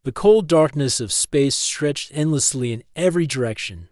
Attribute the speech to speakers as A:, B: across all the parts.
A: The cold darkness of space stretched endlessly in every direction.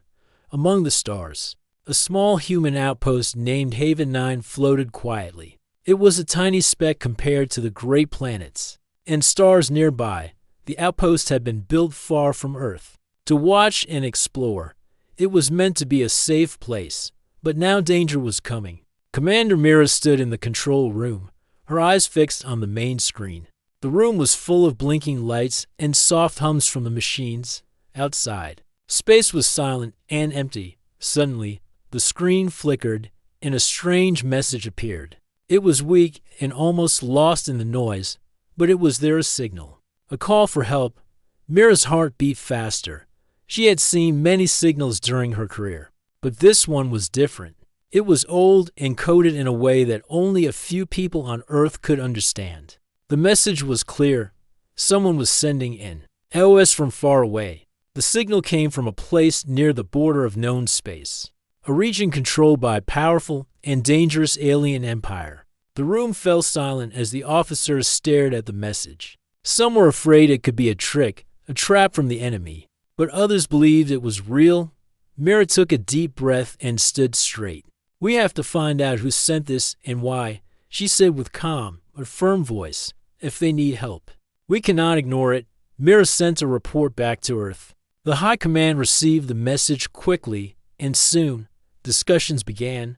A: Among the stars, a small human outpost named Haven 9 floated quietly. It was a tiny speck compared to the great planets and stars nearby. The outpost had been built far from Earth to watch and explore. It was meant to be a safe place, but now danger was coming. Commander Mira stood in the control room, her eyes fixed on the main screen. The room was full of blinking lights and soft hums from the machines outside. Space was silent and empty. Suddenly, the screen flickered and a strange message appeared. It was weak and almost lost in the noise, but it was there, a signal. A call for help. Mira's heart beat faster. She had seen many signals during her career, but this one was different. It was old and coded in a way that only a few people on Earth could understand. The message was clear. Someone was sending in SOS from far away. The signal came from a place near the border of known space, a region controlled by a powerful and dangerous alien empire. The room fell silent as the officers stared at the message. Some were afraid it could be a trick, a trap from the enemy, but others believed it was real. Mira took a deep breath and stood straight. "We have to find out who sent this and why," she said with calm but firm voice. "If they need help, we cannot ignore it." Mira sent a report back to Earth. The High Command received the message quickly, and soon discussions began.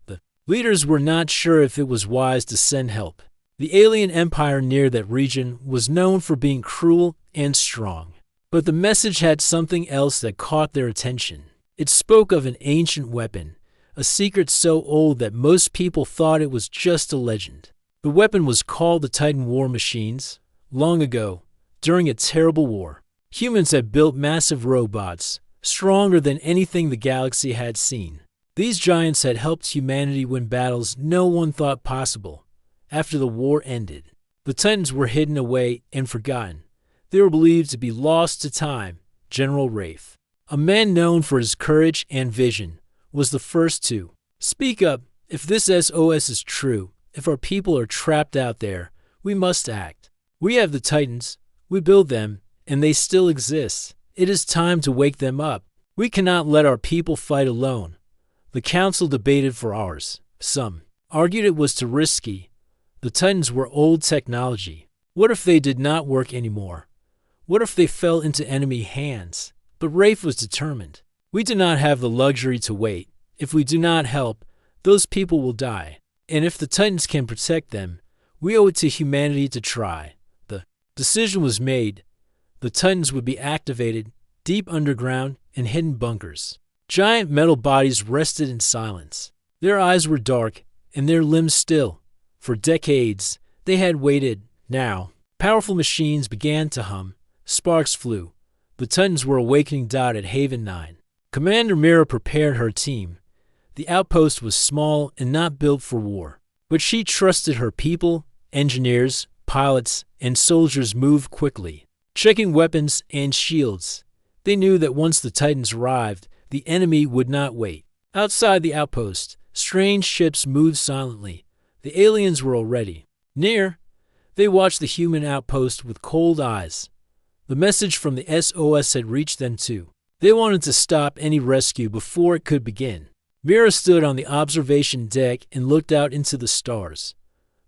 A: The leaders were not sure if it was wise to send help. The alien empire near that region was known for being cruel and strong. But the message had something else that caught their attention. It spoke of an ancient weapon, a secret so old that most people thought it was just a legend. The weapon was called the Titan war machines. Long ago, during a terrible war, humans had built massive robots, stronger than anything the galaxy had seen. These giants had helped humanity win battles no one thought possible. After the war ended, the Titans were hidden away and forgotten. They were believed to be lost to time. General Rafe, a man known for his courage and vision, was the first to speak up. "If this SOS is true, if our people are trapped out there, we must act. We have the Titans, we build them, and they still exist. It is time to wake them up. We cannot let our people fight alone." The council debated for hours. Some argued it was too risky. The Titans were old technology. What if they did not work anymore? What if they fell into enemy hands? But Rafe was determined. "We do not have the luxury to wait. If we do not help, those people will die. And if the Titans can protect them, we owe it to humanity to try." The decision was made. The Titans would be activated deep underground in hidden bunkers. Giant metal bodies rested in silence. Their eyes were dark and their limbs still. For decades, they had waited. Now, powerful machines began to hum. Sparks flew. The Titans were awakening. At Haven 9, Commander Mira prepared her team. The outpost was small and not built for war, but she trusted her people. Engineers, pilots, and soldiers moved quickly, checking weapons and shields. They knew that once the Titans arrived, the enemy would not wait. Outside the outpost, strange ships moved silently. The aliens were already near. They watched the human outpost with cold eyes. The message from the SOS had reached them too. They wanted to stop any rescue before it could begin. Mira stood on the observation deck and looked out into the stars.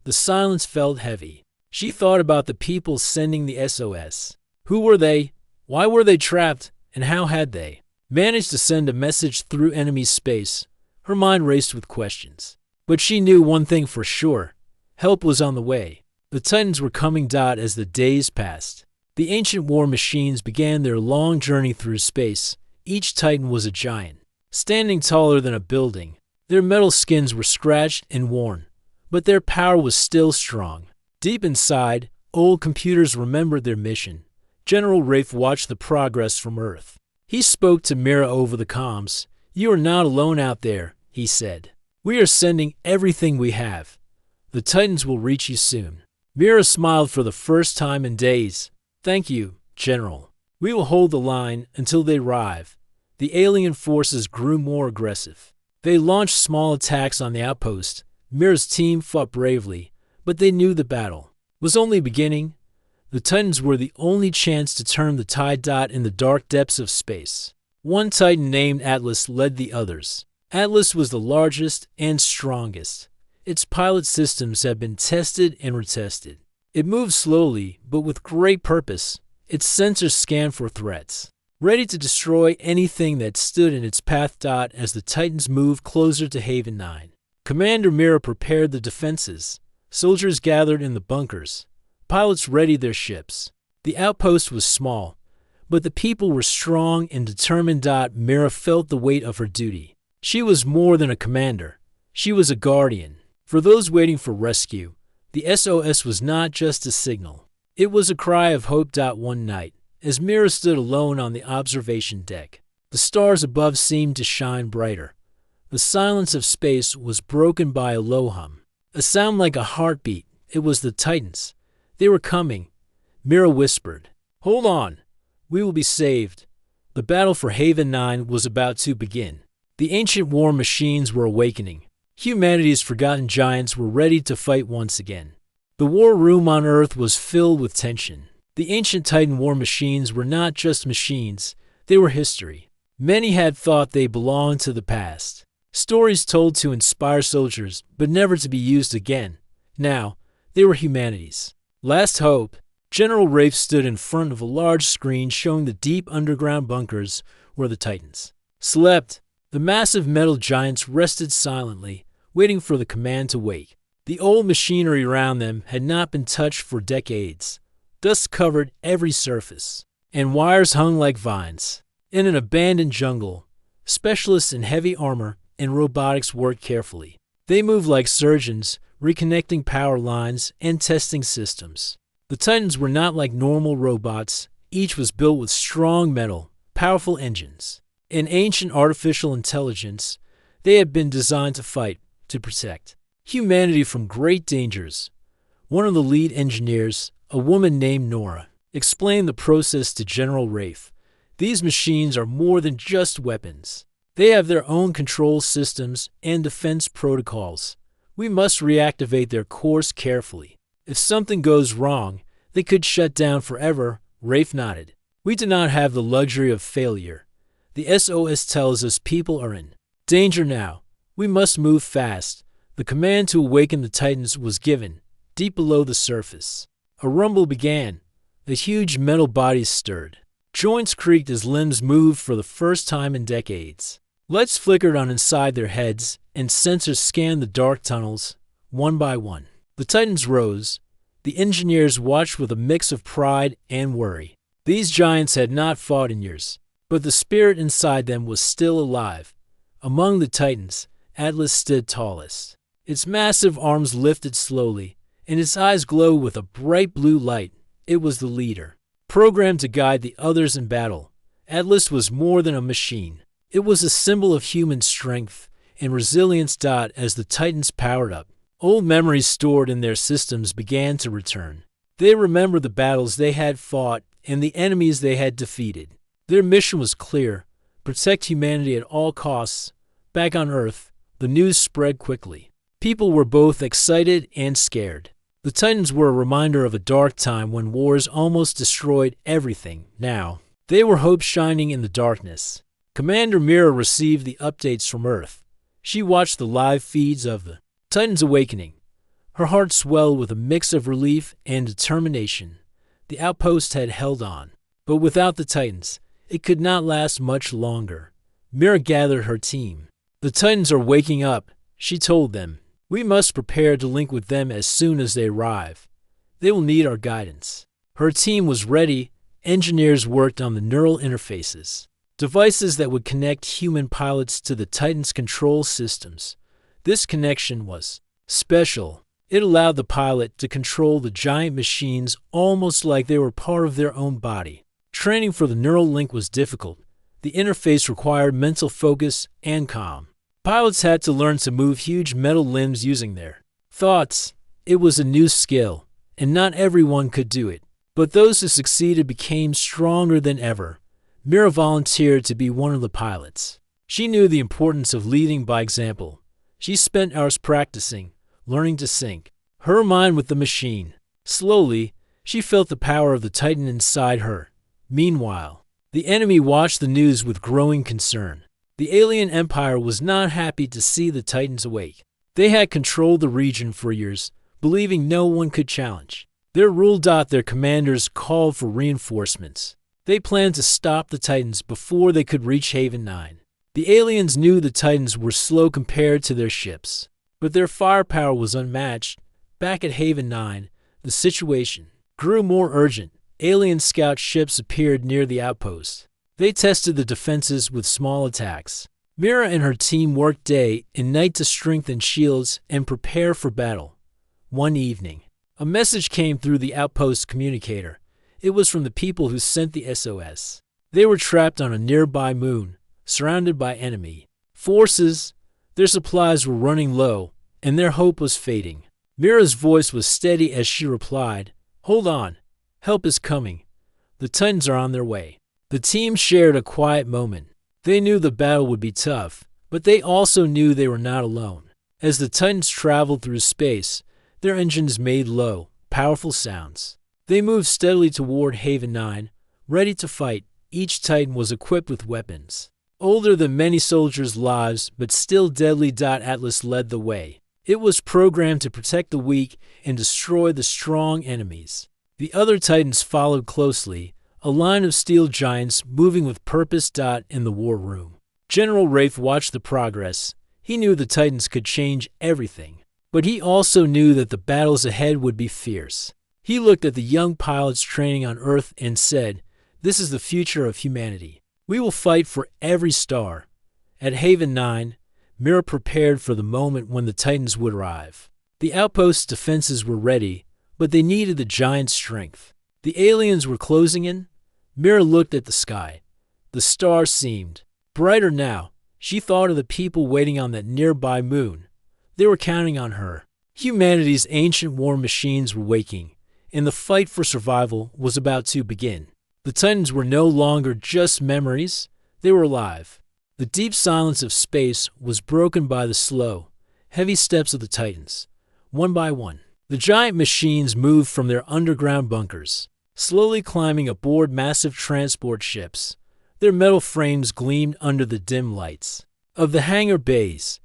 A: The silence felt heavy. She thought about the people sending the SOS. Who were they? Why were they trapped? And how had they managed to send a message through enemy space? Her mind raced with questions. But she knew one thing for sure. Help was on the way. The Titans were coming. As the days passed, the ancient war machines began their long journey through space. Each Titan was a giant, standing taller than a building. Their metal skins were scratched and worn, but their power was still strong. Deep inside, old computers remembered their mission. General Rafe watched the progress from Earth. He spoke to Mira over the comms. "You are not alone out there," he said. "We are sending everything we have. The Titans will reach you soon." Mira smiled for the first time in days. "Thank you, General. We will hold the line until they arrive." The alien forces grew more aggressive. They launched small attacks on the outpost. Mira's team fought bravely, but they knew the battle was only beginning. The Titans were the only chance to turn the tide in the dark depths of space. One Titan named Atlas led the others. Atlas was the largest and strongest. Its pilot systems had been tested and retested. It moved slowly, but with great purpose. Its sensors scanned for threats, ready to destroy anything that stood in its path. As the Titans moved closer to Haven 9, Commander Mira prepared the defenses. Soldiers gathered in the bunkers. Pilots readied their ships. The outpost was small, but the people were strong and determined. Mira felt the weight of her duty. She was more than a commander. She was a guardian. For those waiting for rescue, the SOS was not just a signal. It was a cry of hope. One night, as Mira stood alone on the observation deck, the stars above seemed to shine brighter. The silence of space was broken by a low hum, a sound like a heartbeat. It was the Titans. They were coming. Mira whispered, "Hold on. We will be saved." The battle for Haven 9 was about to begin. The ancient war machines were awakening. Humanity's forgotten giants were ready to fight once again. The war room on Earth was filled with tension. The ancient Titan war machines were not just machines, they were history. Many had thought they belonged to the past. Stories told to inspire soldiers, but never to be used again. Now, they were humanity's last hope. General Rafe stood in front of a large screen showing the deep underground bunkers where the Titans slept. The massive metal giants rested silently, waiting for the command to wake. The old machinery around them had not been touched for decades. Dust covered every surface, and wires hung like vines. In an abandoned jungle, specialists in heavy armor and robotics worked carefully. They moved like surgeons, reconnecting power lines and testing systems. The Titans were not like normal robots. Each was built with strong metal, powerful engines, and ancient artificial intelligence. They had been designed to fight, to protect humanity from great dangers. One of the lead engineers, a woman named Nora, explained the process to General Rafe. These machines are more than just weapons. They have their own control systems and defense protocols. We must reactivate their cores carefully. If something goes wrong, they could shut down forever. Rafe nodded. We do not have the luxury of failure. The SOS tells us people are in danger now. We must move fast. The command to awaken the Titans was given, deep below the surface. A rumble began. The huge metal bodies stirred. Joints creaked as limbs moved for the first time in decades. Lights flickered on inside their heads, and sensors scanned the dark tunnels, one by one. The Titans rose. The engineers watched with a mix of pride and worry. These giants had not fought in years, but the spirit inside them was still alive. Among the Titans, Atlas stood tallest. Its massive arms lifted slowly, and its eyes glowed with a bright blue light. It was the leader, programmed to guide the others in battle. Atlas was more than a machine. It was a symbol of human strength and resilience. As the Titans powered up, old memories stored in their systems began to return. They remembered the battles they had fought and the enemies they had defeated. Their mission was clear: protect humanity at all costs. Back on Earth, the news spread quickly. People were both excited and scared. The Titans were a reminder of a dark time when wars almost destroyed everything. Now, they were hope shining in the darkness. Commander Mira received the updates from Earth. She watched the live feeds of the Titans awakening. Her heart swelled with a mix of relief and determination. The outpost had held on, but without the Titans, it could not last much longer. Mira gathered her team. The Titans are waking up, she told them. We must prepare to link with them as soon as they arrive. They will need our guidance. Her team was ready. Engineers worked on the neural interfaces, devices that would connect human pilots to the Titans' control systems. This connection was special. It allowed the pilot to control the giant machines almost like they were part of their own body. Training for the neural link was difficult. The interface required mental focus and calm. Pilots had to learn to move huge metal limbs using their thoughts. It was a new skill, and not everyone could do it. But those who succeeded became stronger than ever. Mira volunteered to be one of the pilots. She knew the importance of leading by example. She spent hours practicing, learning to sync her mind with the machine. Slowly, She felt the power of the Titan inside her. Meanwhile, the enemy watched the news with growing concern. The alien empire was not happy to see the Titans awake. They had controlled the region for years, believing no one could challenge their commanders called for reinforcements. They planned to stop the Titans before they could reach Haven 9. The aliens knew the Titans were slow compared to their ships, but their firepower was unmatched. Back at Haven 9, the situation grew more urgent. Alien scout ships appeared near the outpost. They tested the defenses with small attacks. Mira and her team worked day and night to strengthen shields and prepare for battle. One evening, a message came through the outpost communicator. It was from the people who sent the SOS. They were trapped on a nearby moon, surrounded by enemy forces. Their supplies were running low, and their hope was fading. Mira's voice was steady as she replied, "Hold on. Help is coming. The Titans are on their way." The team shared a quiet moment. They knew the battle would be tough, but they also knew they were not alone. As the Titans traveled through space, their engines made low, powerful sounds. They moved steadily toward Haven 9, ready to fight. Each Titan was equipped with weapons older than many soldiers' lives, but still deadly. Atlas led the way. It was programmed to protect the weak and destroy the strong enemies. The other Titans followed closely, a line of steel giants moving with purpose. In the war room, General Rafe watched the progress. He knew the Titans could change everything, but he also knew that the battles ahead would be fierce. He looked at the young pilots training on Earth and said, "This is the future of humanity. We will fight for every star." At Haven 9, Mira prepared for the moment when the Titans would arrive. The outpost's defenses were ready, but they needed the giant strength. The aliens were closing in. Mira looked at the sky. The stars seemed brighter now. She thought of the people waiting on that nearby moon. They were counting on her. Humanity's ancient war machines were waking, and the fight for survival was about to begin. The Titans were no longer just memories. They were alive. The deep silence of space was broken by the slow, heavy steps of the Titans. One by one, the giant machines moved from their underground bunkers, slowly climbing aboard massive transport ships. Their metal frames gleamed under the dim lights of the hangar bays.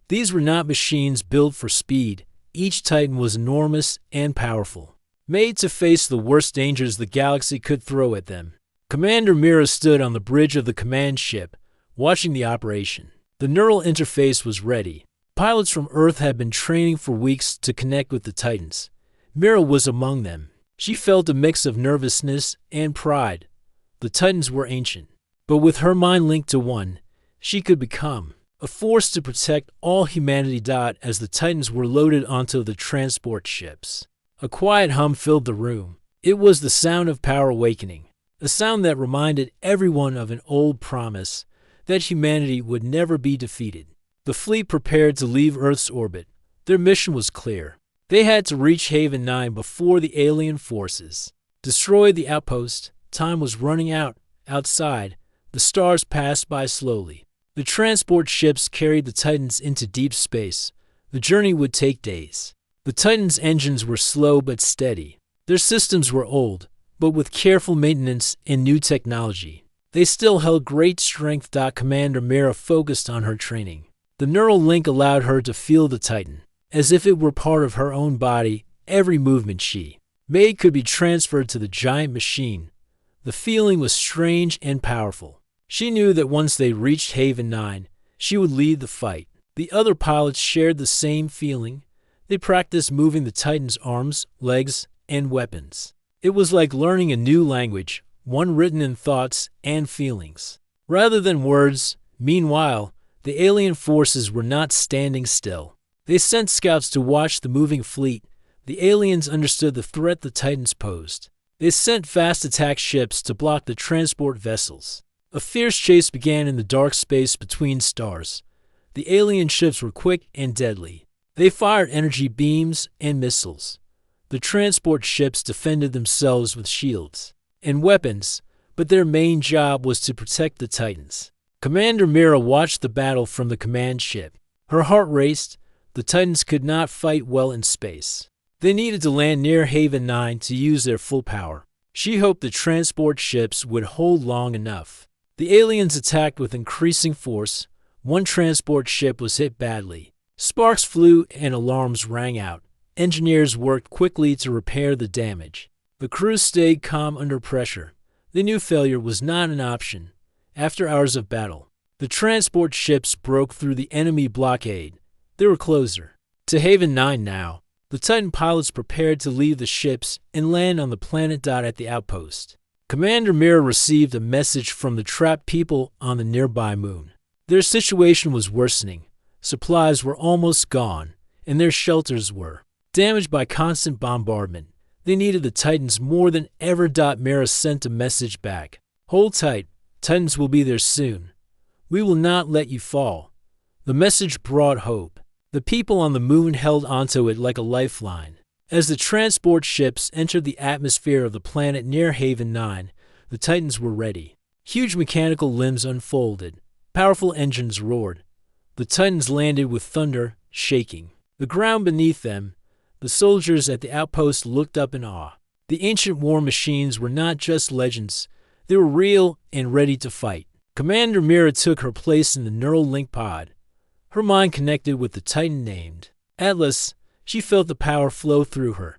A: These were not machines built for speed. Each Titan was enormous and powerful, made to face the worst dangers the galaxy could throw at them. Commander Mira stood on the bridge of the command ship, watching the operation. The neural interface was ready. Pilots from Earth had been training for weeks to connect with the Titans. Mira was among them. She felt a mix of nervousness and pride. The Titans were ancient, but with her mind linked to one, she could become a force to protect all humanity. As the Titans were loaded onto the transport ships, a quiet hum filled the room. It was the sound of power awakening, a sound that reminded everyone of an old promise that humanity would never be defeated. The fleet prepared to leave Earth's orbit. Their mission was clear. They had to reach Haven 9 before the alien forces destroyed the outpost. Time was running out. Outside, the stars passed by slowly. The transport ships carried the Titans into deep space. The journey would take days. The Titans' engines were slow but steady. Their systems were old, but with careful maintenance and new technology, they still held great strength. Commander Mira focused on her training. The neural link allowed her to feel the Titan, as if it were part of her own body. Every movement she made could be transferred to the giant machine. The feeling was strange and powerful. She knew that once they reached Haven 9, she would lead the fight. The other pilots shared the same feeling. They practiced moving the Titan's arms, legs, and weapons. It was like learning a new language, one written in thoughts and feelings, rather than words. Meanwhile, the alien forces were not standing still. They sent scouts to watch the moving fleet. The aliens understood the threat the Titans posed. They sent fast attack ships to block the transport vessels. A fierce chase began in the dark space between stars. The alien ships were quick and deadly. They fired energy beams and missiles. The transport ships defended themselves with shields and weapons, but their main job was to protect the Titans. Commander Mira watched the battle from the command ship. Her heart raced. The Titans could not fight well in space. They needed to land near Haven 9 to use their full power. She hoped the transport ships would hold long enough. The aliens attacked with increasing force. One transport ship was hit badly. Sparks flew and alarms rang out. Engineers worked quickly to repair the damage. The crew stayed calm under pressure. They knew failure was not an option. After hours of battle, the transport ships broke through the enemy blockade. They were closer to Haven 9 now. The Titan pilots prepared to leave the ships and land on the planet. At the outpost, Commander Mira received a message from the trapped people on the nearby moon. Their situation was worsening. Supplies were almost gone, and their shelters were damaged by constant bombardment. They needed the Titans more than ever. Mira sent a message back. Hold tight. Titans will be there soon. We will not let you fall. The message brought hope. The people on the moon held onto it like a lifeline. As the transport ships entered the atmosphere of the planet near Haven 9, the Titans were ready. Huge mechanical limbs unfolded. Powerful engines roared. The Titans landed with thunder, shaking the ground beneath them. The soldiers at the outpost looked up in awe. The ancient war machines were not just legends. They were real and ready to fight. Commander Mira took her place in the neural link pod. Her mind connected with the Titan named Atlas. She felt the power flow through her.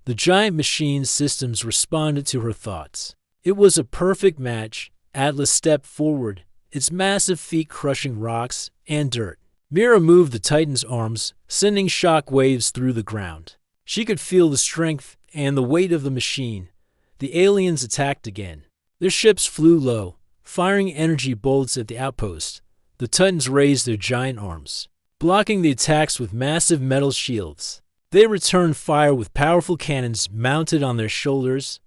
A: The giant machine systems responded to her thoughts. It was a perfect match. Atlas stepped forward, its massive feet crushing rocks and dirt. Mira moved the Titan's arms, sending shock waves through the ground. She could feel the strength and the weight of the machine. The aliens attacked again. Their ships flew low, firing energy bolts at the outpost. The Titans raised their giant arms, blocking the attacks with massive metal shields. They returned fire with powerful cannons mounted on their shoulders.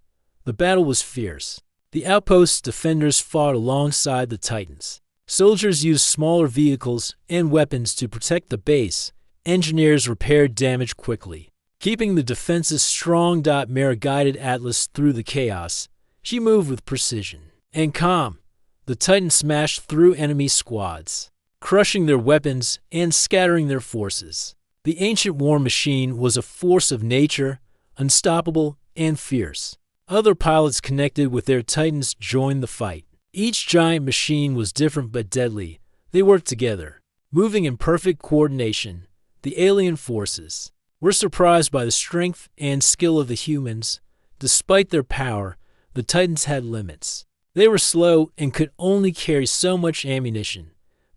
A: The battle was fierce. The outpost's defenders fought alongside the Titans. Soldiers used smaller vehicles and weapons to protect the base. Engineers repaired damage quickly, keeping the defenses strong. Mira guided Atlas through the chaos. She moved with precision and calm. The Titans smashed through enemy squads, crushing their weapons and scattering their forces. The ancient war machine was a force of nature, unstoppable and fierce. Other pilots connected with their Titans joined the fight. Each giant machine was different but deadly. They worked together, moving in perfect coordination. The alien forces were surprised by the strength and skill of the humans. Despite their power, the Titans had limits. They were slow and could only carry so much ammunition.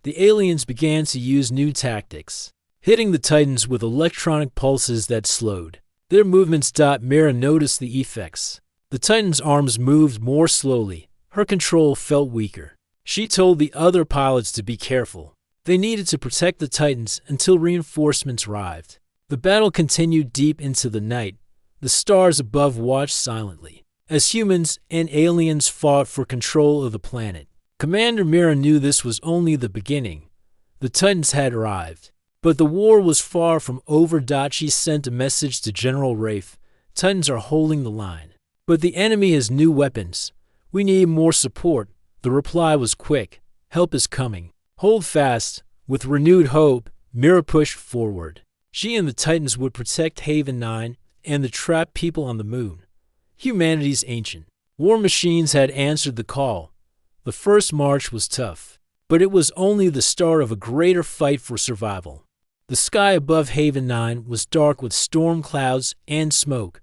A: The aliens began to use new tactics, hitting the Titans with electronic pulses that slowed their movements. Mira noticed the effects. The Titan's arms moved more slowly. Her control felt weaker. She told the other pilots to be careful. They needed to protect the Titans until reinforcements arrived. The battle continued deep into the night. The stars above watched silently as humans and aliens fought for control of the planet. Commander Mira knew this was only the beginning. The Titans had arrived, but the war was far from over. She sent a message to General Rafe. Titans are holding the line, but the enemy has new weapons. We need more support. The reply was quick. Help is coming. Hold fast. With renewed hope, Mira pushed forward. She and the Titans would protect Haven 9 and the trapped people on the moon. Humanity's ancient war machines had answered the call. The first march was tough, but it was only the start of a greater fight for survival. The sky above Haven 9 was dark with storm clouds and smoke.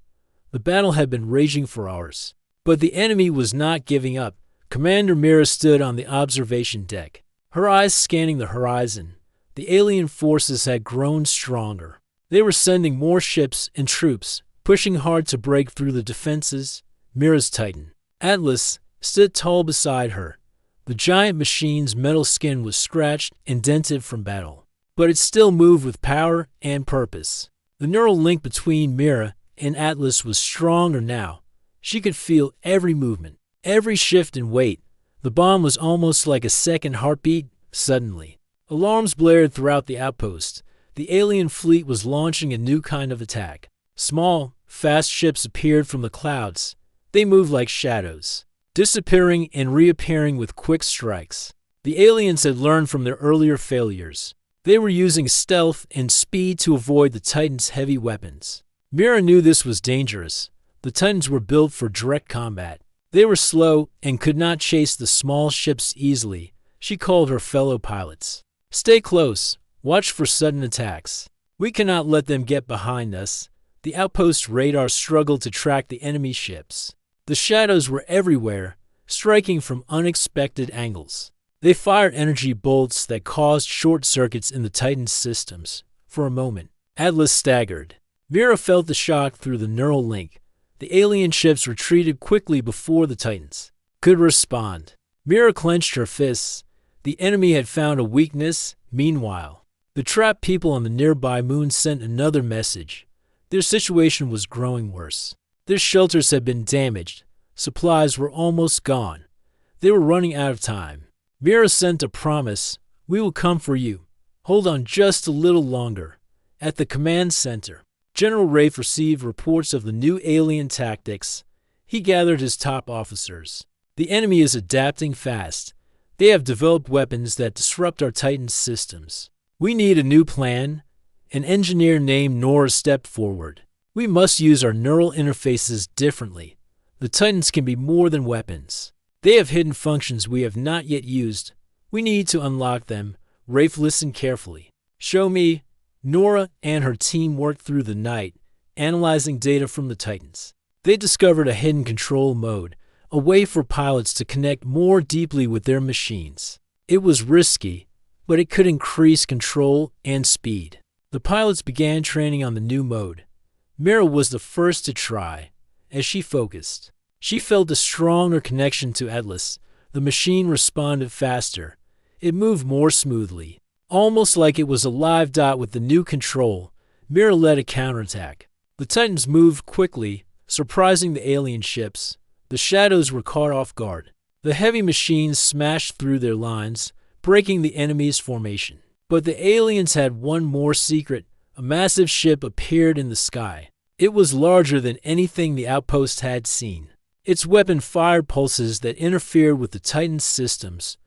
A: The battle had been raging for hours, but the enemy was not giving up. Commander Mira stood on the observation deck, her eyes scanning the horizon. The alien forces had grown stronger. They were sending more ships and troops, pushing hard to break through the defenses. Mira's Titan, Atlas, stood tall beside her. The giant machine's metal skin was scratched and dented from battle, but it still moved with power and purpose. The neural link between Mira and Atlas was stronger now. She could feel every movement, every shift in weight. The bomb was almost like a second heartbeat. Suddenly, alarms blared throughout the outpost. The alien fleet was launching a new kind of attack. Small, fast ships appeared from the clouds. They moved like shadows, disappearing and reappearing with quick strikes. The aliens had learned from their earlier failures. They were using stealth and speed to avoid the Titans' heavy weapons. Mira knew this was dangerous. The Titans were built for direct combat. They were slow and could not chase the small ships easily. She called her fellow pilots. "Stay close. Watch for sudden attacks. We cannot let them get behind us." The outpost's radar struggled to track the enemy ships. The shadows were everywhere, striking from unexpected angles. They fired energy bolts that caused short circuits in the Titan's systems. For a moment, Atlas staggered. Mira felt the shock through the neural link. The alien ships retreated quickly before the Titans could respond. Mira clenched her fists. The enemy had found a weakness. Meanwhile, the trapped people on the nearby moon sent another message. Their situation was growing worse. Their shelters had been damaged. Supplies were almost gone. They were running out of time. Mira sent a promise. "We will come for you. Hold on just a little longer." At the command center, General Rafe received reports of the new alien tactics. He gathered his top officers. "The enemy is adapting fast. They have developed weapons that disrupt our Titan systems. We need a new plan." An engineer named Nora stepped forward. "We must use our neural interfaces differently. The Titans can be more than weapons. They have hidden functions we have not yet used. We need to unlock them." Rafe listened carefully. "Show me." Nora and her team worked through the night, analyzing data from the Titans. They discovered a hidden control mode, a way for pilots to connect more deeply with their machines. It was risky, but it could increase control and speed. The pilots began training on the new mode. Mira was the first to try. As she focused, she felt a stronger connection to Atlas. The machine responded faster. It moved more smoothly, almost like it was a live dot. With the new control, Mira led a counterattack. The Titans moved quickly, surprising the alien ships. The shadows were caught off guard. The heavy machines smashed through their lines, breaking the enemy's formation. But the aliens had one more secret. A massive ship appeared in the sky. It was larger than anything the outpost had seen. Its weapon fired pulses that interfered with the Titan's systems.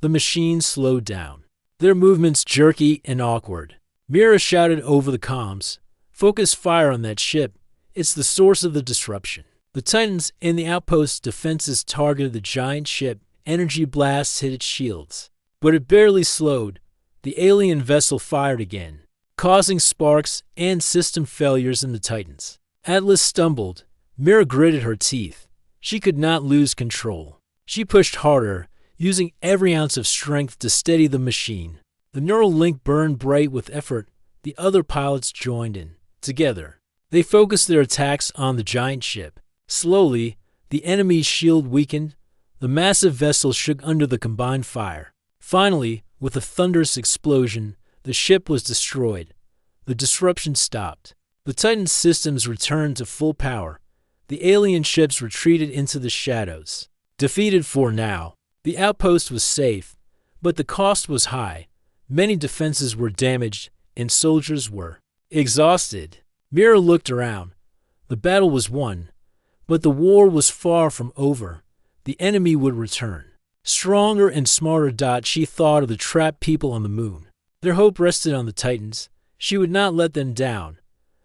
A: The machines slowed down, their movements jerky and awkward. Mira shouted over the comms, "Focus fire on that ship. It's the source of the disruption." The Titans and the outpost's defenses targeted the giant ship. Energy blasts hit its shields, but it barely slowed. The alien vessel fired again, causing sparks and system failures in the Titans. Atlas stumbled. Mira gritted her teeth. She could not lose control. She pushed harder, using every ounce of strength to steady the machine. The neural link burned bright with effort. The other pilots joined in. Together, they focused their attacks on the giant ship. Slowly, the enemy's shield weakened. The massive vessel shook under the combined fire. Finally, with a thunderous explosion, the ship was destroyed. The disruption stopped. The Titan's systems returned to full power. The alien ships retreated into the shadows. Defeated for now, the outpost was safe, but the cost was high. Many defenses were damaged, and soldiers were exhausted. Mira looked around. The battle was won, but the war was far from over. The enemy would return. Stronger and smarter. She thought of the trapped people on the moon. Their hope rested on the Titans. She would not let them down.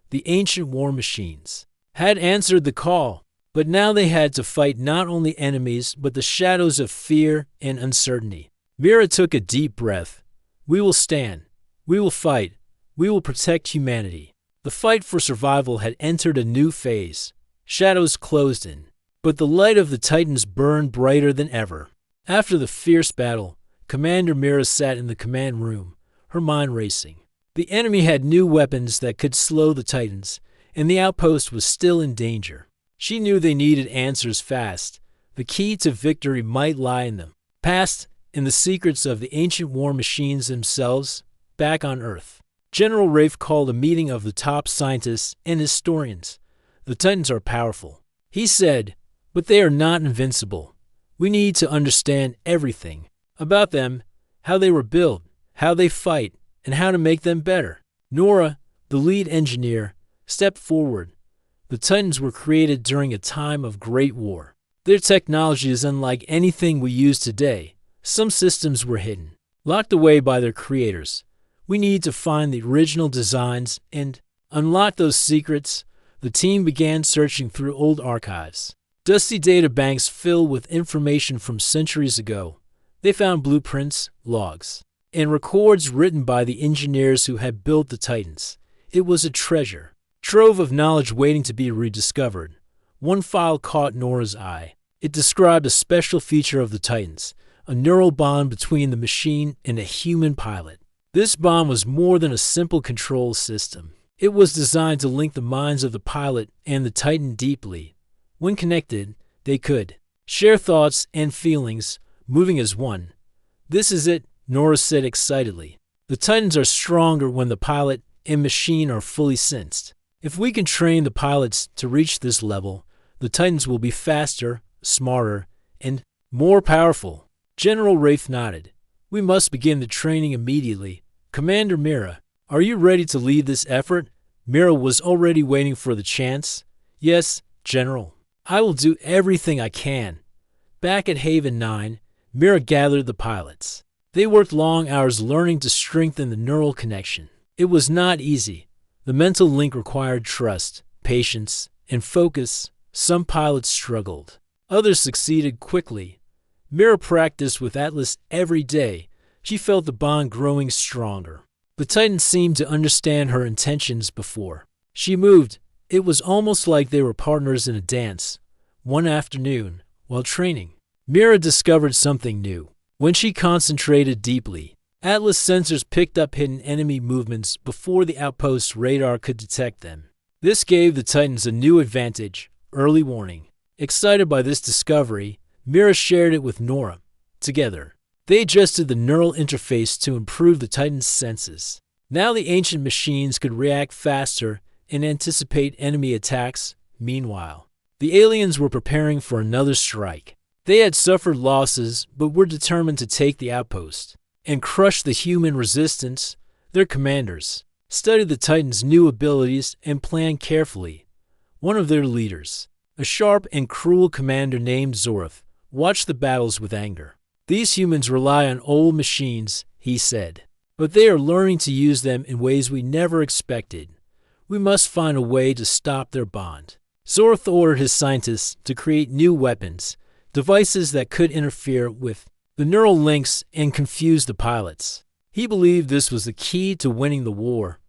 A: The ancient war machines had answered the call, but now they had to fight not only enemies but the shadows of fear and uncertainty. Mira took a deep breath. "We will stand. We will fight. We will protect humanity." The fight for survival had entered a new phase. Shadows closed in, but the light of the Titans burned brighter than ever. After the fierce battle, Commander Mira sat in the command room, her mind racing. The enemy had new weapons that could slow the Titans, and the outpost was still in danger. She knew they needed answers fast. The key to victory might lie in them, past in the secrets of the ancient war machines themselves, back on Earth. General Rafe called a meeting of the top scientists and historians. "The Titans are powerful," he said, "but they are not invincible. We need to understand everything about them, how they were built, how they fight, and how to make them better." Nora, the lead engineer, stepped forward. "The Titans were created during a time of great war. Their technology is unlike anything we use today. Some systems were hidden, locked away by their creators. We need to find the original designs and unlock those secrets. the team began searching through old archives. Dusty databanks filled with information from centuries ago. They found blueprints, logs, and records written by the engineers who had built the Titans. It was a treasure trove of knowledge waiting to be rediscovered. One file caught Nora's eye. It described a special feature of the Titans, a neural bond between the machine and a human pilot. This bond was more than a simple control system. It was designed to link the minds of the pilot and the Titan deeply. When connected, they could share thoughts and feelings, moving as one. "This is it," Nora said excitedly. "The Titans are stronger when the pilot and machine are fully sensed. If we can train the pilots to reach this level, the Titans will be faster, smarter, and more powerful." General Rafe nodded. "We must begin the training immediately. Commander Mira, are you ready to lead this effort?" Mira was already waiting for the chance. "Yes, General. I will do everything I can." Back at Haven 9, Mira gathered the pilots. They worked long hours learning to strengthen the neural connection. It was not easy. The mental link required trust, patience, and focus. Some pilots struggled. Others succeeded quickly. Mira practiced with Atlas every day. She felt the bond growing stronger. The Titan seemed to understand her intentions before she moved. It was almost like they were partners in a dance. One afternoon, while training, Mira discovered something new. When she concentrated deeply, Atlas sensors picked up hidden enemy movements before the outpost's radar could detect them. This gave the Titans a new advantage: early warning. Excited by this discovery, Mira shared it with Nora. Together, they adjusted the neural interface to improve the Titans' senses. Now the ancient machines could react faster and anticipate enemy attacks. Meanwhile, the aliens were preparing for another strike. They had suffered losses, but were determined to take the outpost and crush the human resistance. Their commanders studied the Titans' new abilities and planned carefully. One of their leaders, a sharp and cruel commander named Zorath, watched the battles with anger. "These humans rely on old machines," he said, "but they are learning to use them in ways we never expected. We must find a way to stop their bond." Zorath ordered his scientists to create new weapons, devices that could interfere with the neural links and confuse the pilots. He believed this was the key to winning the war.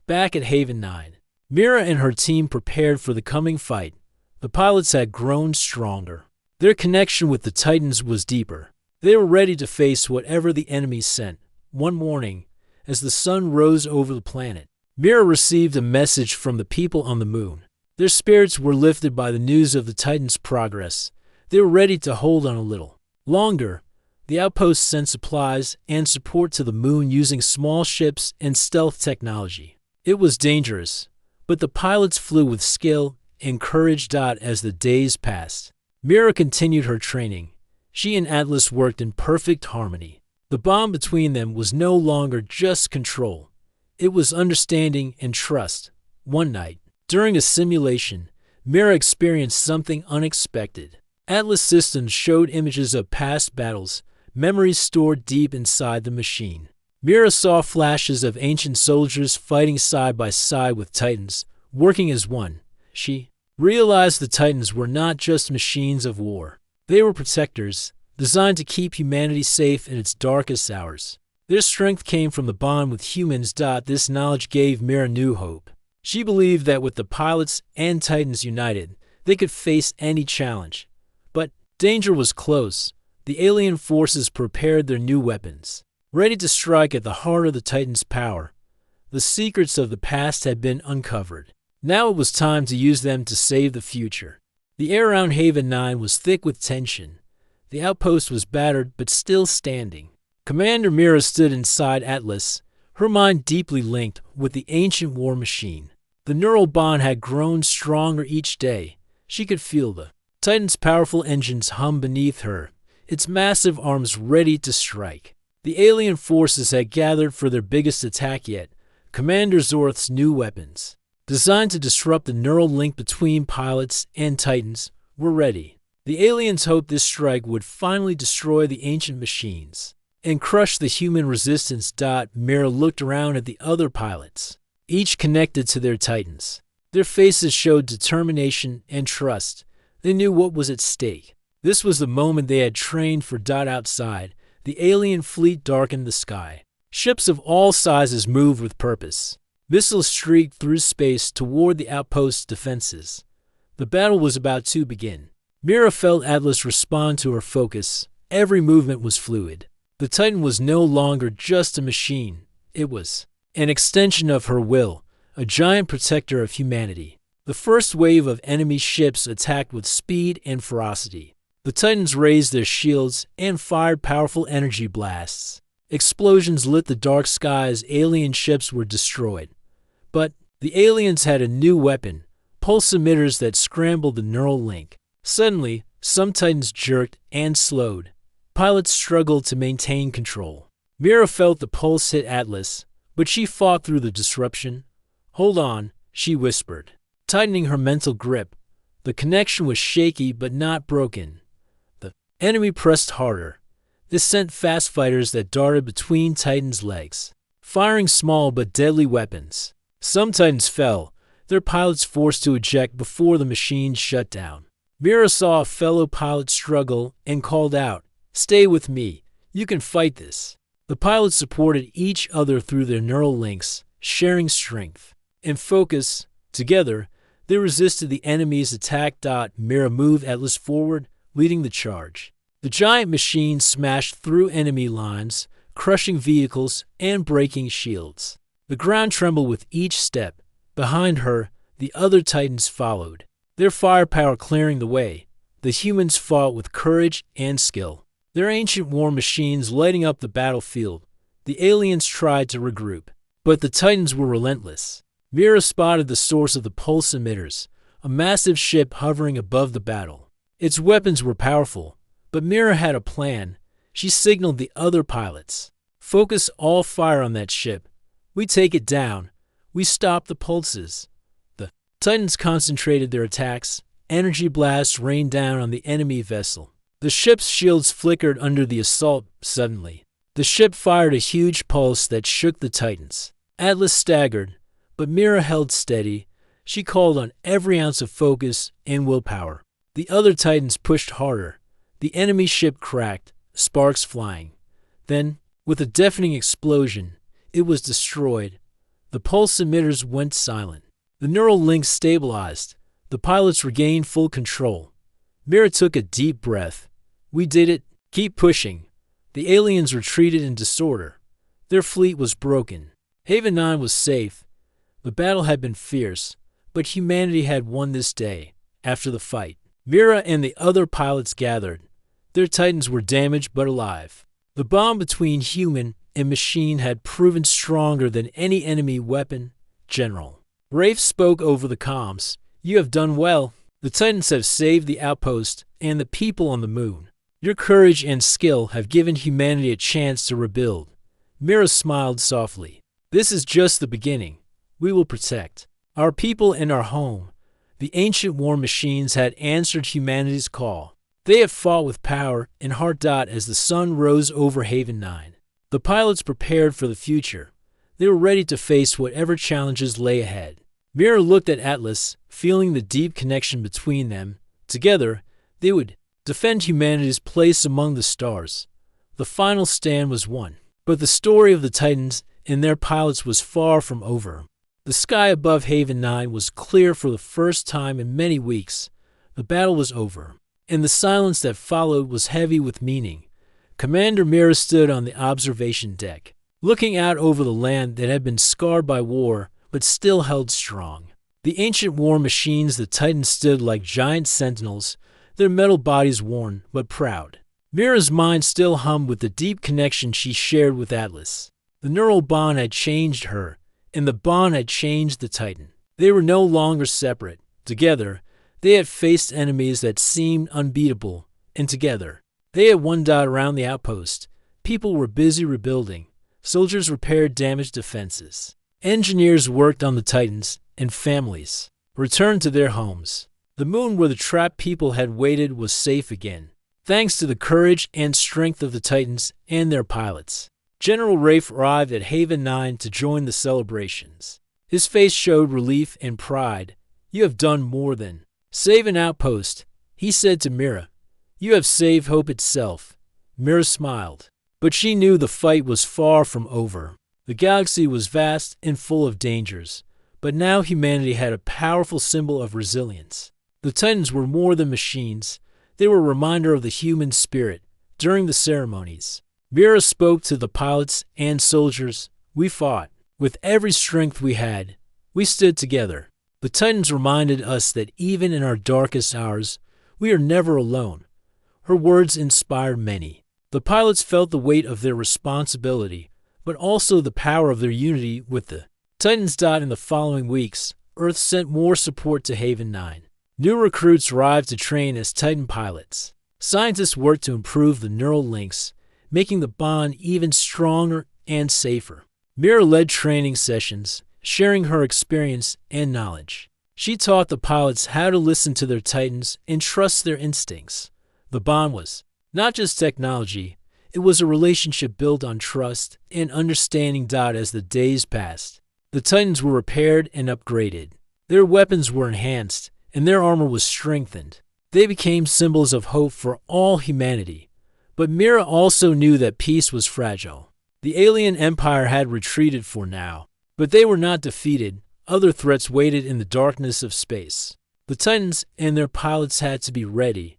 A: Back at Haven 9, Mira and her team prepared for the coming fight. The pilots had grown stronger. Their connection with the Titans was deeper. They were ready to face whatever the enemy sent. One morning, as the sun rose over the planet, Mira received a message from the people on the moon. Their spirits were lifted by the news of the Titans' progress. They were ready to hold on a little longer. The outpost sent supplies and support to the moon using small ships and stealth technology. It was dangerous, but the pilots flew with skill and courage. As the days passed, Mira continued her training. She and Atlas worked in perfect harmony. The bond between them was no longer just control. It was understanding and trust. One night, during a simulation, Mira experienced something unexpected. Atlas systems showed images of past battles, memories stored deep inside the machine. Mira saw flashes of ancient soldiers fighting side by side with Titans, working as one. She realized the Titans were not just machines of war. They were protectors, designed to keep humanity safe in its darkest hours. Their strength came from the bond with humans. This knowledge gave Mira new hope. She believed that with the pilots and Titans united, they could face any challenge. But danger was close. The alien forces prepared their new weapons, ready to strike at the heart of the Titans' power. The secrets of the past had been uncovered. Now it was time to use them to save the future. The air around Haven 9 was thick with tension. The outpost was battered but still standing. Commander Mira stood inside Atlas, her mind deeply linked with the ancient war machine. The neural bond had grown stronger each day. She could feel the Titan's powerful engines hum beneath her, its massive arms ready to strike. The alien forces had gathered for their biggest attack yet, Commander Zorath's new weapons, designed to disrupt the neural link between pilots and Titans, were ready. The aliens hoped this strike would finally destroy the ancient machines and crush the human resistance. Mira looked around at the other pilots, each connected to their Titans. Their faces showed determination and trust. They knew what was at stake. This was the moment they had trained for. Outside, the alien fleet darkened the sky. Ships of all sizes moved with purpose. Missiles streaked through space toward the outpost's defenses. The battle was about to begin. Mira felt Atlas respond to her focus. Every movement was fluid. The Titan was no longer just a machine. It was an extension of her will, a giant protector of humanity. The first wave of enemy ships attacked with speed and ferocity. The Titans raised their shields and fired powerful energy blasts. Explosions lit the dark sky as alien ships were destroyed. But the aliens had a new weapon, pulse emitters that scrambled the neural link. Suddenly, some Titans jerked and slowed. Pilots struggled to maintain control. Mira felt the pulse hit Atlas, but she fought through the disruption. "Hold on," she whispered, tightening her mental grip. The connection was shaky but not broken. The enemy pressed harder. This sent fast fighters that darted between Titans' legs, firing small but deadly weapons. Some Titans fell, their pilots forced to eject before the machines shut down. Mira saw a fellow pilot struggle and called out, "Stay with me. You can fight this." The pilots supported each other through their neural links, sharing strength and focus. Together, they resisted the enemy's attack. Mira moved Atlas forward, leading the charge. The giant machine smashed through enemy lines, crushing vehicles and breaking shields. The ground trembled with each step. Behind her, the other Titans followed, their firepower clearing the way. The humans fought with courage and skill, their ancient war machines lighting up the battlefield. The aliens tried to regroup, but the Titans were relentless. Mira spotted the source of the pulse emitters, a massive ship hovering above the battle. Its weapons were powerful, but Mira had a plan. She signaled the other pilots, "Focus all fire on that ship. We take it down. We stop the pulses." The Titans concentrated their attacks. Energy blasts rained down on the enemy vessel. The ship's shields flickered under the assault. Suddenly, the ship fired a huge pulse that shook the Titans. Atlas staggered, but Mira held steady. She called on every ounce of focus and willpower. The other Titans pushed harder. The enemy ship cracked, sparks flying. Then, with a deafening explosion, it was destroyed. The pulse emitters went silent. The neural links stabilized. The pilots regained full control. Mira took a deep breath. "We did it. Keep pushing." The aliens retreated in disorder. Their fleet was broken. Haven 9 was safe. The battle had been fierce, but humanity had won this day. After the fight, Mira and the other pilots gathered. Their Titans were damaged but alive. The bond between human and machine had proven stronger than any enemy weapon. "General," Rafe spoke over the comms, "you have done well. The Titans have saved the outpost and the people on the moon. Your courage and skill have given humanity a chance to rebuild." Mira smiled softly. "This is just the beginning. We will protect our people and our home." The ancient war machines had answered humanity's call. They had fought with power and heart. As the sun rose over Haven 9, the pilots prepared for the future. They were ready to face whatever challenges lay ahead. Mira looked at Atlas, feeling the deep connection between them. Together, they would defend humanity's place among the stars. The final stand was won. But the story of the Titans and their pilots was far from over. The sky above Haven 9 was clear for the first time in many weeks. The battle was over, and the silence that followed was heavy with meaning. Commander Mira stood on the observation deck, looking out over the land that had been scarred by war but still held strong. The ancient war machines, the Titans, stood like giant sentinels, their metal bodies worn but proud. Mira's mind still hummed with the deep connection she shared with Atlas. The neural bond had changed her, and the bond had changed the Titan. They were no longer separate. Together, they had faced enemies that seemed unbeatable, and together, they had won. Around the outpost, people were busy rebuilding. Soldiers repaired damaged defenses. Engineers worked on the Titans, and families returned to their homes. The moon where the trapped people had waited was safe again, thanks to the courage and strength of the Titans and their pilots. General Rafe arrived at Haven 9 to join the celebrations. His face showed relief and pride. You have done more than save an outpost, he said to Mira. You have saved hope itself. Mira smiled. But she knew the fight was far from over. The galaxy was vast and full of dangers, but now humanity had a powerful symbol of resilience. The Titans were more than machines. They were a reminder of the human spirit. During the ceremonies, Mira spoke to the pilots and soldiers. We fought. With every strength we had, we stood together. The Titans reminded us that even in our darkest hours, we are never alone. Her words inspired many. The pilots felt the weight of their responsibility, but also the power of their unity with the Titans. In the following weeks, Earth sent more support to Haven 9. New recruits arrived to train as Titan pilots. Scientists worked to improve the neural links, making the bond even stronger and safer. Mira led training sessions, sharing her experience and knowledge. She taught the pilots how to listen to their Titans and trust their instincts. The bond was not just technology, it was a relationship built on trust and understanding. As the days passed, the Titans were repaired and upgraded. Their weapons were enhanced, and their armor was strengthened. They became symbols of hope for all humanity. But Mira also knew that peace was fragile. The alien empire had retreated for now, but they were not defeated. Other threats waited in the darkness of space. The Titans and their pilots had to be ready.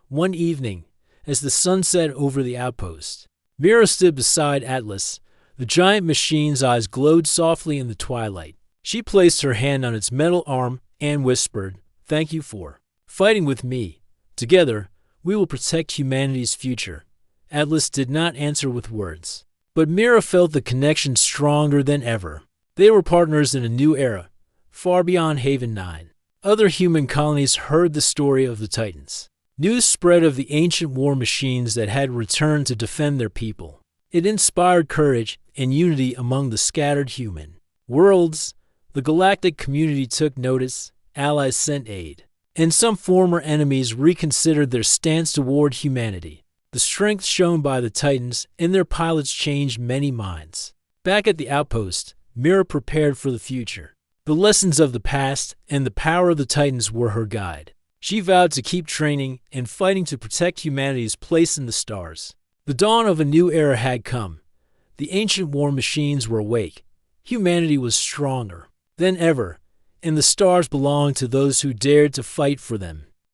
A: One evening, as the sun set over the outpost, Mira stood beside Atlas. The giant machine's eyes glowed softly in the twilight. She placed her hand on its metal arm and whispered, "Thank you for fighting with me. Together, we will protect humanity's future." Atlas did not answer with words, but Mira felt the connection stronger than ever. They were partners in a new era, far beyond Haven 9. Other human colonies heard the story of the Titans. News spread of the ancient war machines that had returned to defend their people. It inspired courage and unity among the scattered human worlds. The galactic community took notice, allies sent aid, and some former enemies reconsidered their stance toward humanity. The strength shown by the Titans and their pilots changed many minds. Back at the outpost, Mira prepared for the future. The lessons of the past and the power of the Titans were her guide. She vowed to keep training and fighting to protect humanity's place in the stars. The dawn of a new era had come. The ancient war machines were awake. Humanity was stronger than ever, and the stars belonged to those who dared to fight for them.